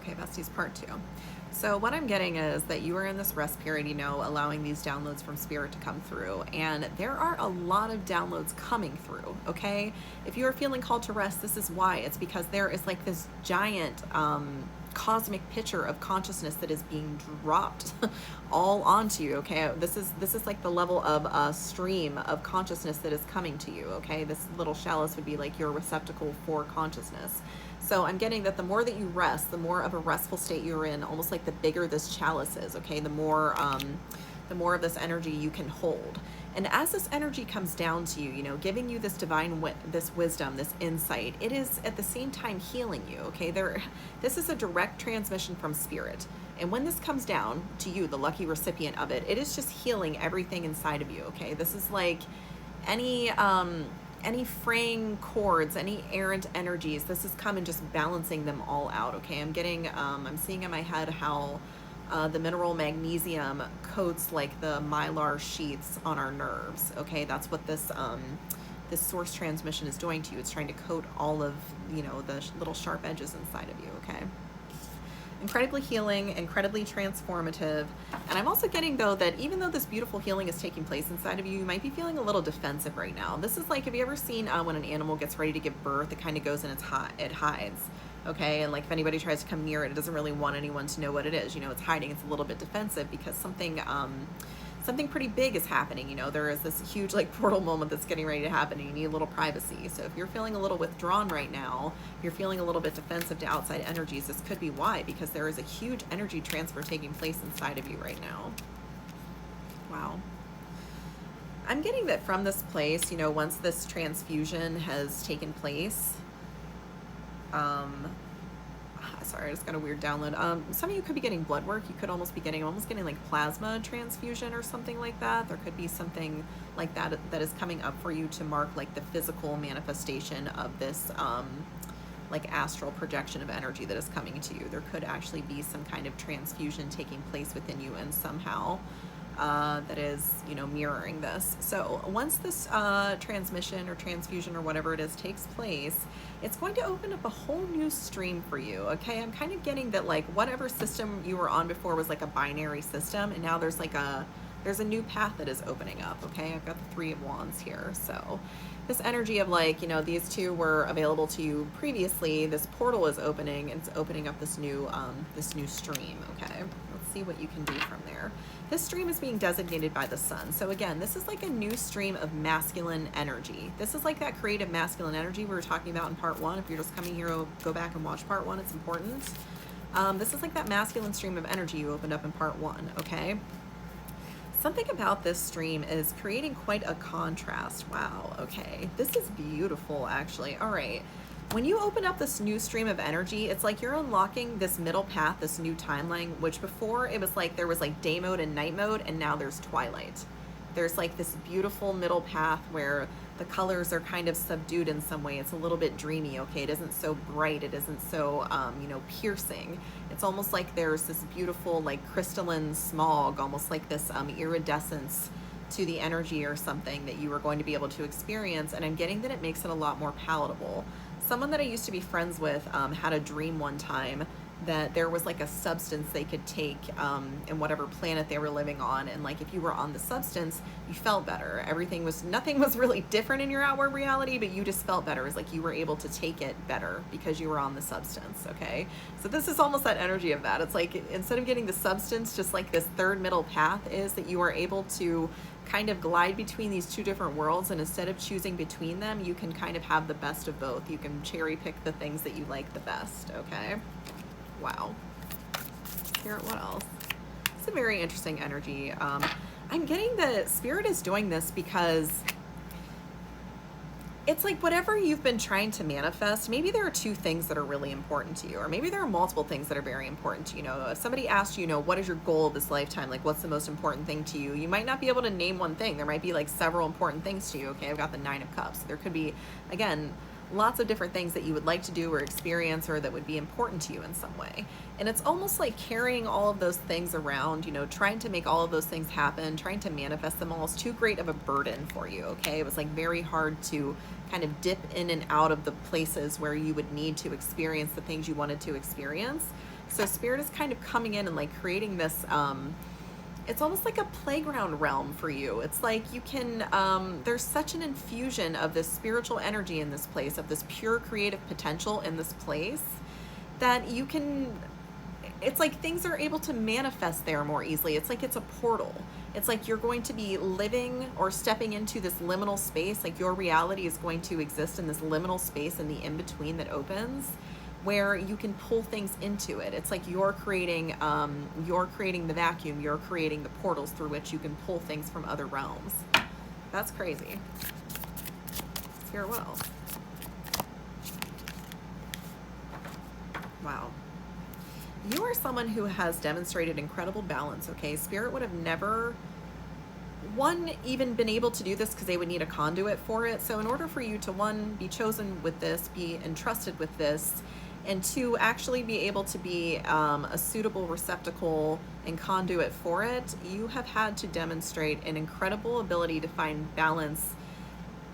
Okay, besties, part two. So what I'm getting is that you are in this rest period, allowing these downloads from spirit to come through. And there are a lot of downloads coming through, okay? If you are feeling called to rest, this is why. It's because there is like this giant cosmic picture of consciousness that is being dropped all onto you, okay? This is like the level of a stream of consciousness that is coming to you, okay? This little chalice would be like your receptacle for consciousness. So I'm getting that the more that you rest, the more of a restful state you're in, almost like the bigger this chalice is, okay? The more of this energy you can hold. And as this energy comes down to you, giving you this this wisdom, this insight, it is at the same time healing you, okay? This is a direct transmission from spirit. And when this comes down to you, the lucky recipient of it, it is just healing everything inside of you, okay? This is like any fraying cords, any errant energies, this is coming just balancing them all out, okay? I'm seeing in my head how the mineral magnesium coats like the mylar sheets on our nerves, okay? That's what this source transmission is doing to you. It's trying to coat all of, the little sharp edges inside of you, okay? Incredibly healing, incredibly transformative. And I'm also getting, though, that even though this beautiful healing is taking place inside of you, you might be feeling a little defensive right now. This is like, have you ever seen when an animal gets ready to give birth, it kind of goes and it hides, okay? And like if anybody tries to come near it, it doesn't really want anyone to know what it is. It's hiding. It's a little bit defensive because something pretty big is happening. There is this huge like portal moment that's getting ready to happen and you need a little privacy. So if you're feeling a little withdrawn right now, if you're feeling a little bit defensive to outside energies, this could be why, because there is a huge energy transfer taking place inside of you right now. Wow. I'm getting that from this place, once this transfusion has taken place, sorry, I just got a weird download. Some of you could be getting blood work. You could almost be getting like plasma transfusion or something like that. There could be something like that that is coming up for you to mark like the physical manifestation of this like astral projection of energy that is coming to you. There could actually be some kind of transfusion taking place within you and somehow that is, mirroring this. So once this transmission or transfusion or whatever it is takes place, it's going to open up a whole new stream for you, okay? I'm kind of getting that like whatever system you were on before was like a binary system, and now there's a new path that is opening up, okay? I've got the Three of Wands here. So this energy of like, these two were available to you previously, this portal is opening and it's opening up this new stream, okay? Let's see what you can do from there. This stream is being designated by the sun. So again, this is like a new stream of masculine energy. This is like that creative masculine energy we were talking about in part one. If you're just coming here, go back and watch part one, it's important. This is like that masculine stream of energy you opened up in part one, okay? Something about this stream is creating quite a contrast. Wow, okay. This is beautiful, actually. All right. When you open up this new stream of energy, it's like you're unlocking this middle path, this new timeline, which before it was like there was like day mode and night mode, and now there's twilight. There's like this beautiful middle path where the colors are kind of subdued in some way. It's a little bit dreamy, okay? It isn't so bright. It isn't so, piercing. It's almost like there's this beautiful, like crystalline smog, almost like this iridescence to the energy or something that you are going to be able to experience. And I'm getting that it makes it a lot more palatable. Someone that I used to be friends with had a dream one time that there was like a substance they could take in whatever planet they were living on, and like if you were on the substance, you felt better. Nothing was really different in your outward reality, but you just felt better. It was like you were able to take it better because you were on the substance, okay? So this is almost that energy of that. It's like instead of getting the substance, just like this third middle path is that you are able to kind of glide between these two different worlds, and instead of choosing between them, you can kind of have the best of both. You can cherry pick the things that you like the best, okay? Wow. Here, what else? It's a very interesting energy. I'm getting the spirit is doing this because it's like whatever you've been trying to manifest, maybe there are two things that are really important to you, or maybe there are multiple things that are very important to you. If somebody asked you, what is your goal of this lifetime? Like, what's the most important thing to you? You might not be able to name one thing. There might be like several important things to you. Okay, I've got the Nine of Cups. There could be, again, lots of different things that you would like to do or experience, or that would be important to you in some way. And it's almost like carrying all of those things around, you know, trying to make all of those things happen, trying to manifest them all is too great of a burden for you, okay? It was like very hard to kind of dip in and out of the places where you would need to experience the things you wanted to experience. So Spirit is kind of coming in and like creating this, it's almost like a playground realm for you. It's like you can, there's such an infusion of this spiritual energy in this place, of this pure creative potential in this place, that you can, it's like things are able to manifest there more easily. It's like it's a portal. It's like you're going to be living or stepping into this liminal space. Like your reality is going to exist in this liminal space in the in-between that opens, where you can pull things into it. It's like you're creating the vacuum, you're creating the portals through which you can pull things from other realms. That's crazy. Spirit, what else? Wow. You are someone who has demonstrated incredible balance, okay? Spirit would have never, one, even been able to do this because they would need a conduit for it. So in order for you to, one, be chosen with this, be entrusted with this, and two, actually be able to be a suitable receptacle and conduit for it, you have had to demonstrate an incredible ability to find balance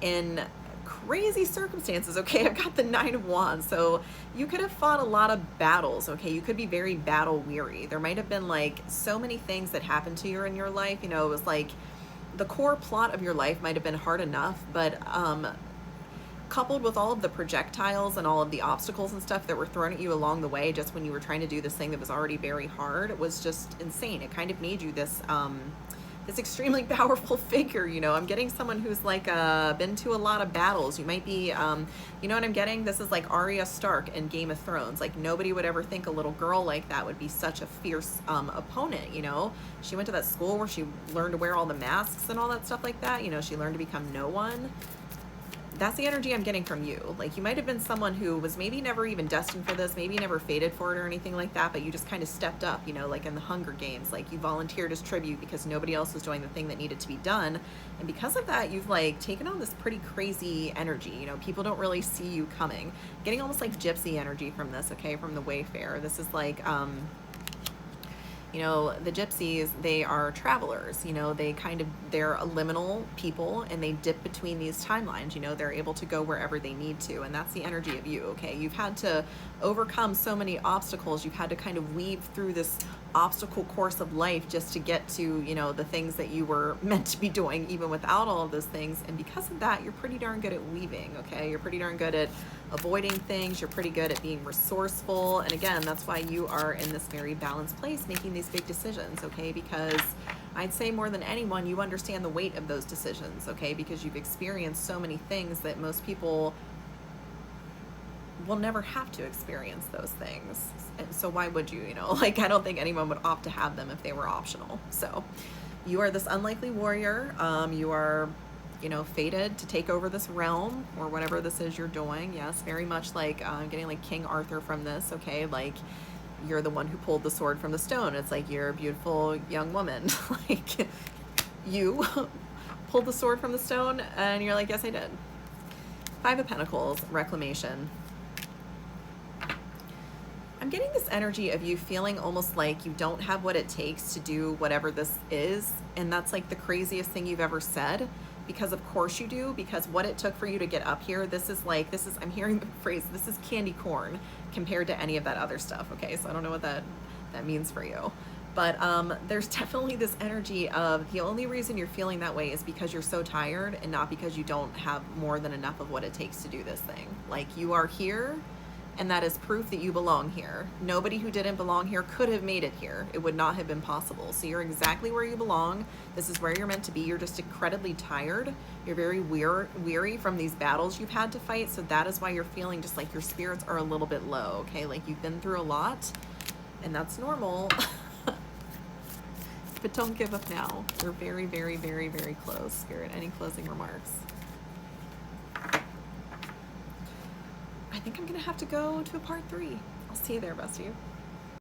in crazy circumstances, okay? I've got the 9 of Wands, so you could have fought a lot of battles, okay? You could be very battle weary. There might have been like so many things that happened to you in your life, you know, it was like the core plot of your life might have been hard enough, but coupled with all of the projectiles and all of the obstacles and stuff that were thrown at you along the way, just when you were trying to do this thing that was already very hard, it was just insane. It kind of made you this this extremely powerful figure, you know. I'm getting someone who's like been to a lot of battles. You might be, you know what I'm getting? This is like Arya Stark in Game of Thrones. Like nobody would ever think a little girl like that would be such a fierce opponent, you know. She went to that school where she learned to wear all the masks and all that stuff like that. You know, she learned to become no one. That's the energy I'm getting from you. Like you might have been someone who was maybe never even destined for this, maybe never fated for it or anything like that, but you just kind of stepped up, you know, like in the Hunger Games, like you volunteered as tribute because nobody else was doing the thing that needed to be done. And because of that, you've like taken on this pretty crazy energy. You know, people don't really see you coming. Getting almost like gypsy energy from this, okay, from the Wayfarer. This is like, you know, the gypsies, they are travelers, you know, they're a liminal people, and they dip between these timelines, you know, they're able to go wherever they need to, and that's the energy of you, okay? You've had to overcome so many obstacles, you've had to kind of weave through this obstacle course of life just to get to, you know, the things that you were meant to be doing even without all of those things, and because of that, you're pretty darn good at weaving, okay? You're pretty darn good at avoiding things, you're pretty good at being resourceful, and again, that's why you are in this very balanced place making these big decisions, okay? Because I'd say more than anyone, you understand the weight of those decisions, okay? Because you've experienced so many things that most people will never have to experience those things. And so why would you, you know? Like, I don't think anyone would opt to have them if they were optional. So you are this unlikely warrior. You are, you know, fated to take over this realm or whatever this is you're doing. Yes, very much like getting like King Arthur from this, okay? Like you're the one who pulled the sword from the stone. It's like you're a beautiful young woman. Like you pulled the sword from the stone and you're like, yes, I did. 5 of Pentacles, reclamation. I'm getting this energy of you feeling almost like you don't have what it takes to do whatever this is, and that's like the craziest thing you've ever said, because of course you do, because what it took for you to get up here, I'm hearing the phrase, this is candy corn compared to any of that other stuff, okay? So I don't know what that means for you. But there's definitely this energy of the only reason you're feeling that way is because you're so tired and not because you don't have more than enough of what it takes to do this thing. Like you are here, and that is proof that you belong here. Nobody who didn't belong here could have made it here. It would not have been possible. So you're exactly where you belong. This is where you're meant to be. You're just incredibly tired. You're very weary from these battles you've had to fight. So that is why you're feeling just like your spirits are a little bit low, okay? Like you've been through a lot, and that's normal. But don't give up now. You're very, very, very, very close, Spirit. Any closing remarks? I think I'm gonna have to go to a part 3. I'll see you there, bestie.